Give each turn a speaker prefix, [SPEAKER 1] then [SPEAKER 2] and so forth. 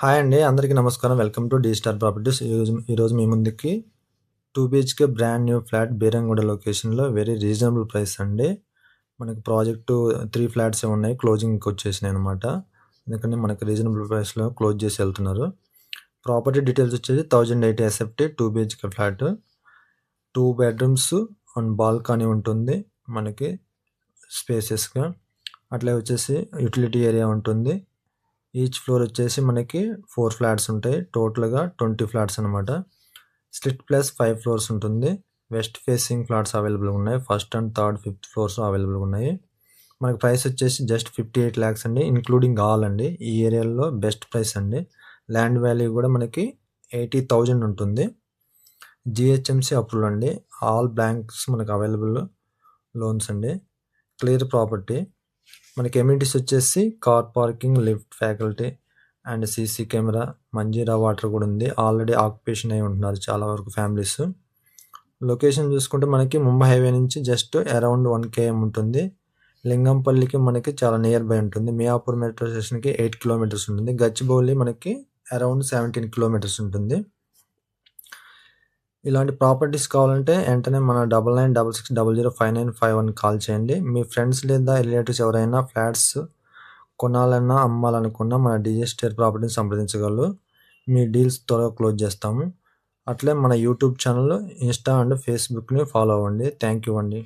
[SPEAKER 1] Hi అండి. అందరికీ నమస్కారం. Welcome to D Star properties. ఈరోజు మీ ముందుకి 2 BHK brand new flat Beeramguda లొకేషన్‌లో వెరీ రీజనబుల్ ప్రైస్ అండి. మనకి ప్రాజెక్టు 3 ఫ్లాట్సే ఉన్నాయి. క్లోజింగ్‌కి వచ్చేసినాయనమాట. ఎందుకంటే మనకి రీజనబుల్ ప్రైస్‌లో క్లోజ్ చేసి వెళ్తున్నారు. ప్రాపర్టీ డీటెయిల్స్ వచ్చేసి 1080 SFT 2 BHK flat. 2 bedrooms and balcony ఉంటుంది మనకి స్పేసియస్‌గా. అట్లే వచ్చేసి యుటిలిటీ ఏరియా ఉంటుంది. ఈచ్ ఫ్లోర్ వచ్చేసి మనకి 4 ఫ్లాట్స్ ఉంటాయి. టోటల్‌గా 20 ఫ్లాట్స్ అనమాట. స్ప్లిట్ ప్లస్ 5 ఫ్లోర్స్ ఉంటుంది. వెస్ట్ ఫేసింగ్ ఫ్లాట్స్ అవైలబుల్‌గా ఉన్నాయి. First and third, fifth floors అవైలబుల్‌గా ఉన్నాయి. మనకి ప్రైస్ వచ్చేసి జస్ట్ 58 లాక్స్ అండి. ఇంక్లూడింగ్ ఆల్ అండి. ఈ ఏరియాలో బెస్ట్ ప్రైస్ అండి. ల్యాండ్ వాల్యూ కూడా మనకి 80,000 ఉంటుంది. జీహెచ్ఎంసీ అప్రూవల్ అండి. ఆల్ బ్యాంక్స్ మనకు అవైలబుల్ లోన్స్ అండి. Clear property. మనకి ఎమ్యూనిటీస్ వచ్చేసి car parking, lift facility and CC camera, Manjeera water కూడా ఉంది. ఆల్రెడీ ఆక్యుపేషన్ అయి ఉంటున్నారు చాలా వరకు ఫ్యామిలీస్. లొకేషన్ చూసుకుంటే మనకి ముంబై హైవే నుంచి జస్ట్ అరౌండ్ 1 km ఉంటుంది. లింగంపల్లికి మనకి చాలా నియర్ బై ఉంటుంది. మియాపూర్ మెట్రో స్టేషన్కి 8 కిలోమీటర్స్ ఉంటుంది. గచ్చిబౌలి మనకి అరౌండ్ 17 కిలోమీటర్స్ ఉంటుంది. ఇలాంటి ప్రాపర్టీస్ కావాలంటే వెంటనే మన 9966005951 కాల్ చేయండి. మీ ఫ్రెండ్స్ లేదా రిలేటివ్స్ ఎవరైనా ఫ్లాట్స్ కొనాలన్నా, అమ్మాలనుకున్నా మన డీజే స్టార్ ప్రాపర్టీని సంప్రదించగలరు. మీ డీల్స్ త్వరగా క్లోజ్ చేస్తాము. అట్లే మన యూట్యూబ్ ఛానల్, ఇన్స్టా అండ్ ఫేస్బుక్‌ని ఫాలో అవ్వండి. థ్యాంక్ యూ అండి.